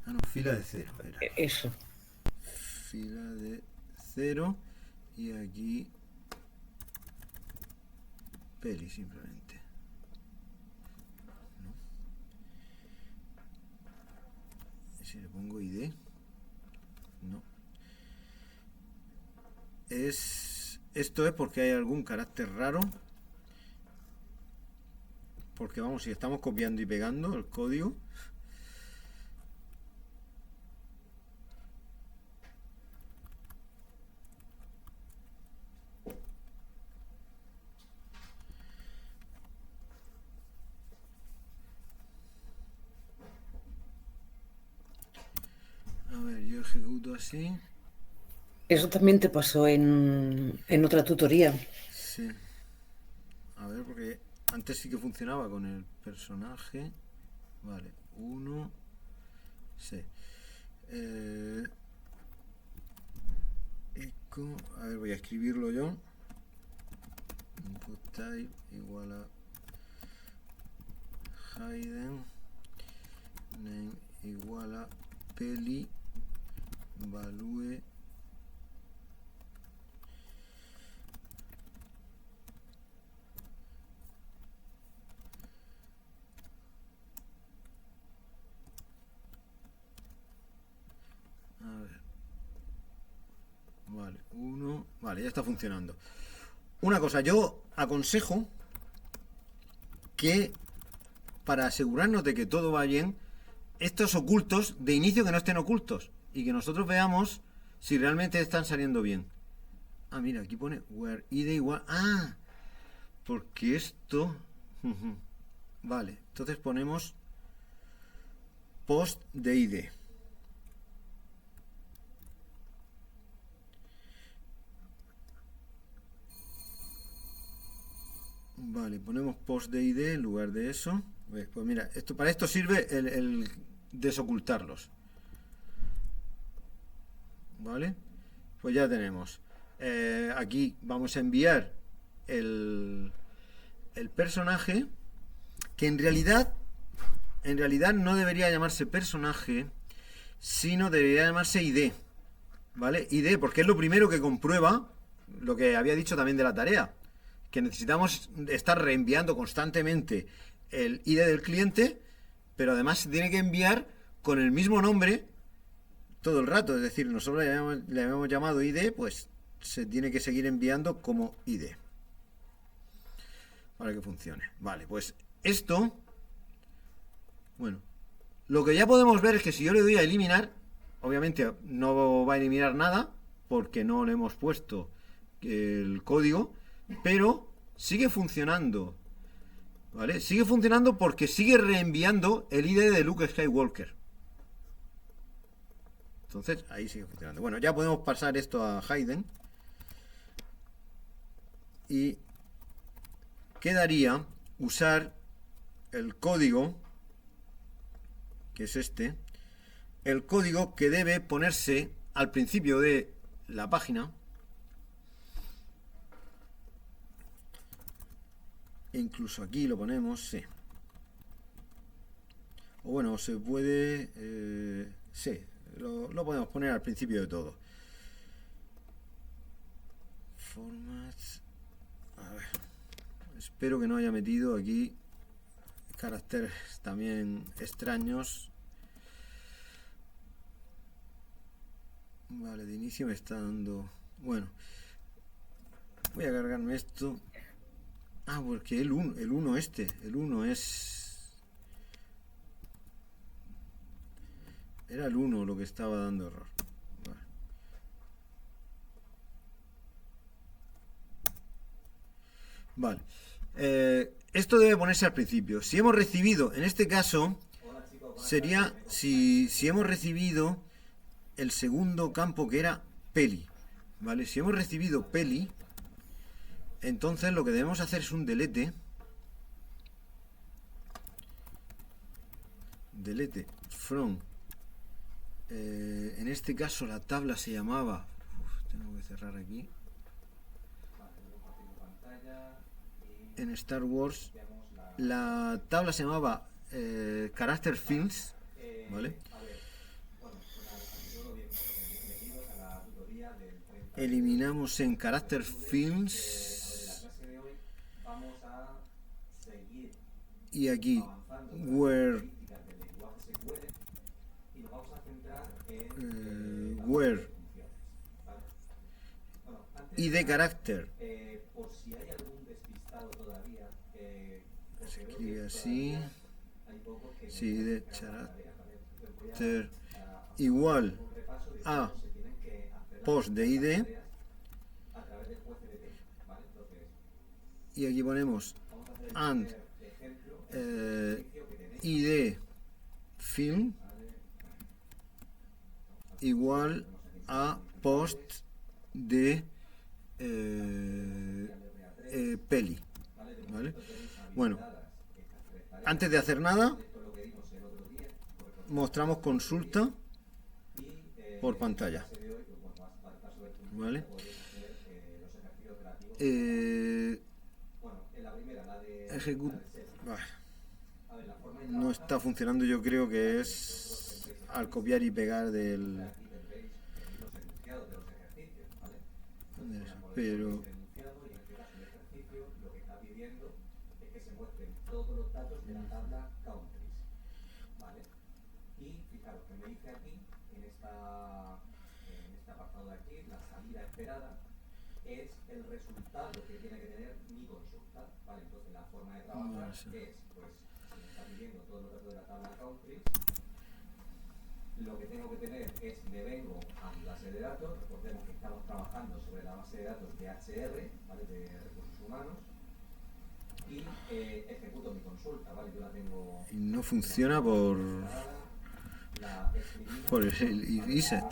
A: Ah, no, fila de 0.
C: Eso.
A: Fila de 0. Y aquí peli simplemente. ¿No? ¿Y si le pongo ID? No. Esto es porque hay algún carácter raro. Porque vamos, si estamos copiando y pegando el código. A ver, yo ejecuto así.
C: Eso también te pasó en otra tutoría.
A: Sí. A ver, porque antes sí que funcionaba con el personaje. Vale, 1. Sí. Echo. A ver, voy a escribirlo yo. Input type igual a Hayden. Name igual a peli. Value. A ver. Vale, 1. Vale, ya está funcionando. Una cosa, yo aconsejo que para asegurarnos de que todo va bien, estos ocultos de inicio que no estén ocultos y que nosotros veamos si realmente están saliendo bien. Ah, mira, aquí pone where id igual. Ah, porque esto. Vale, entonces ponemos post de id. Vale, ponemos post de ID en lugar de eso. Pues mira, para esto sirve el desocultarlos. Vale, pues ya tenemos. Aquí vamos a enviar el personaje, que en realidad no debería llamarse personaje, sino debería llamarse ID. ¿Vale? ID, porque es lo primero que comprueba lo que había dicho también de la tarea, que necesitamos estar reenviando constantemente el ID del cliente, pero además se tiene que enviar con el mismo nombre todo el rato. Es decir, nosotros le habíamos llamado ID, pues se tiene que seguir enviando como ID para que funcione. Vale, pues esto, bueno, lo que ya podemos ver es que si yo le doy a eliminar, obviamente no va a eliminar nada porque no le hemos puesto el código, pero sigue funcionando. ¿Vale? Sigue funcionando porque sigue reenviando el ID de Luke Skywalker. Entonces ahí sigue funcionando. Bueno, ya podemos pasar esto a Hayden. Y quedaría usar el código, que es este, el código que debe ponerse al principio de la página. E incluso aquí lo ponemos, sí. O bueno, se puede... sí, lo podemos poner al principio de todo. Formats... A ver. Espero que no haya metido aquí caracteres también extraños. Vale, de inicio me está dando... Bueno. Voy a cargarme esto. Ah, porque el 1 es... Era el 1 lo que estaba dando error. Vale. Esto debe ponerse al principio. Si hemos recibido, en este caso...
E: Hola chicos,
A: sería si hemos recibido el segundo campo, que era Peli, ¿vale? Si hemos recibido Peli, entonces lo que debemos hacer es un delete from, en este caso la tabla se llamaba, tengo que cerrar aquí, en Star Wars la tabla se llamaba Character Fields, ¿vale? Eliminamos en Character Fields y aquí where ID character se escribe así, sí, ID character igual a post de ID, y aquí ponemos and ID film igual a post de Peli, ¿vale? Bueno, antes de hacer nada mostramos consulta por pantalla, ¿vale? No está funcionando, yo creo que es al copiar y pegar del... Pero...
E: es el resultado que tiene que tener mi consulta, ¿vale? Entonces la forma de trabajar es, pues, si me está pidiendo todos los datos de la tabla countries, lo que tengo que tener es, me vengo a mi base de datos, recordemos que estamos trabajando sobre la base de datos de HR, ¿vale? De recursos humanos, y ejecuto mi consulta, ¿vale? Yo la tengo...
A: Y no funciona por el reset.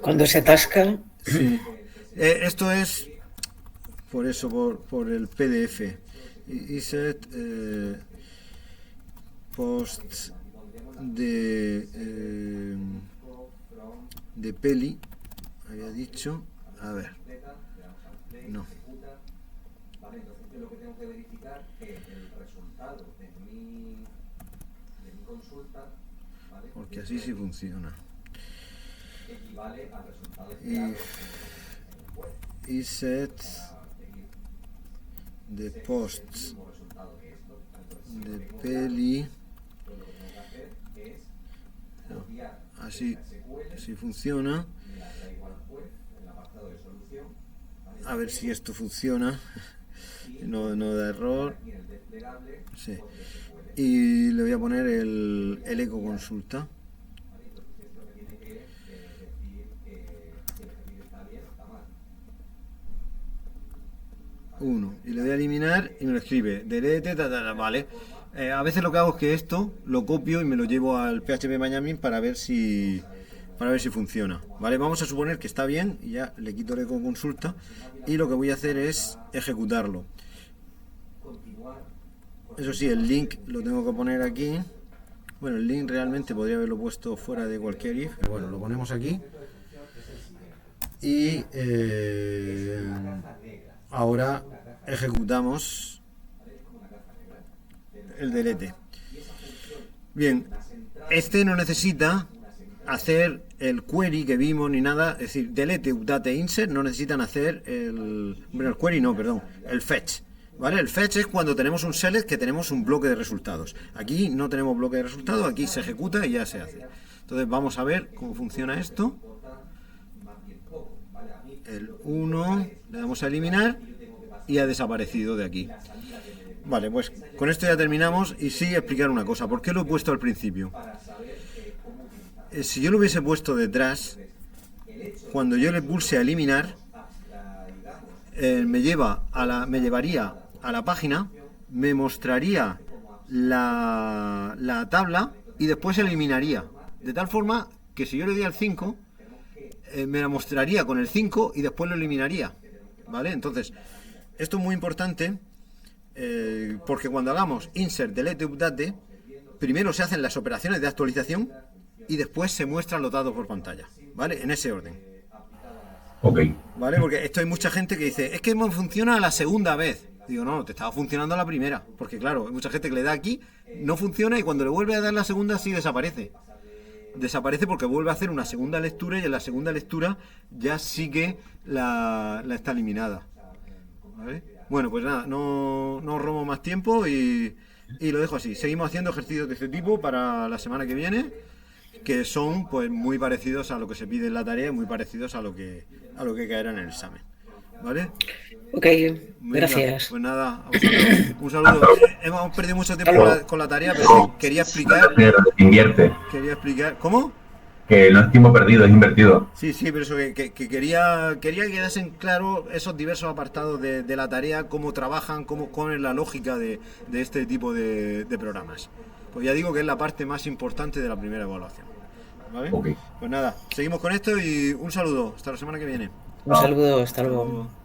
C: Cuando se atasca...
A: Sí. Esto es por eso, por el PDF. Iset post de Peli, había dicho. A ver. No.
E: Entonces lo que tengo que verificar es el resultado de mi consulta, ¿vale?
A: Porque así sí funciona.
E: Equivale al resultado esperado.
A: Y set de posts de Peli. Así funciona. A ver si esto funciona. No da error. Sí. Y le voy a poner el eco consulta. Uno, y le voy a eliminar y me lo escribe delete, vale. A veces lo que hago es que esto lo copio y me lo llevo al PHP Miami para ver si funciona, vale. Vamos a suponer que está bien y ya le quito el eco consulta y lo que voy a hacer es ejecutarlo. Eso sí, el link lo tengo que poner aquí. Bueno, el link realmente podría haberlo puesto fuera de cualquier if, pero bueno, lo ponemos aquí. Y ahora ejecutamos el delete. Bien, este no necesita hacer el query que vimos ni nada, es decir, delete, update, insert no necesitan hacer el query no, perdón, el fetch, ¿vale? El fetch es cuando tenemos un select que tenemos un bloque de resultados. Aquí no tenemos bloque de resultados, aquí se ejecuta y ya se hace. Entonces vamos a ver cómo funciona esto. El 1 le damos a eliminar y ha desaparecido de aquí. Vale, pues con esto ya terminamos y sí explicar una cosa. ¿Por qué lo he puesto al principio? Si yo lo hubiese puesto detrás, cuando yo le pulse a eliminar, me llevaría a la página, me mostraría la tabla y después eliminaría. De tal forma que si yo le doy al 5, me la mostraría con el 5 y después lo eliminaría. ¿Vale? Entonces, esto es muy importante porque cuando hagamos insert, delete, update, primero se hacen las operaciones de actualización y después se muestran los datos por pantalla. ¿Vale? En ese orden.
B: Ok.
A: ¿Vale? Porque esto hay mucha gente que dice, es que me funciona la segunda vez. Digo, no, te estaba funcionando la primera. Porque claro, hay mucha gente que le da aquí, no funciona y cuando le vuelve a dar la segunda sí desaparece. Desaparece porque vuelve a hacer una segunda lectura y en la segunda lectura ya sí que la está eliminada. ¿Vale? Bueno, pues nada, no robo más tiempo y lo dejo así. Seguimos haciendo ejercicios de este tipo para la semana que viene, que son pues muy parecidos a lo que se pide en la tarea y muy parecidos a lo que caerá en el examen. ¿Vale?
C: Ok,
A: Venga,
C: gracias.
A: pues nada, a vosotros. Un saludo. Hemos perdido mucho tiempo con la tarea, pero sí, quería explicar.
B: Invierte.
A: ¿Cómo?
B: Que no es tiempo perdido, es invertido.
A: Sí, pero eso que quería que quedasen claros esos diversos apartados de la tarea, cómo trabajan, cuál es la lógica de este tipo de programas. Pues ya digo que es la parte más importante de la primera evaluación. ¿Vale?
B: Ok.
A: Pues nada, seguimos con esto y un saludo. Hasta la semana que viene.
C: Un saludo, hasta
A: Hasta
C: luego.
A: luego.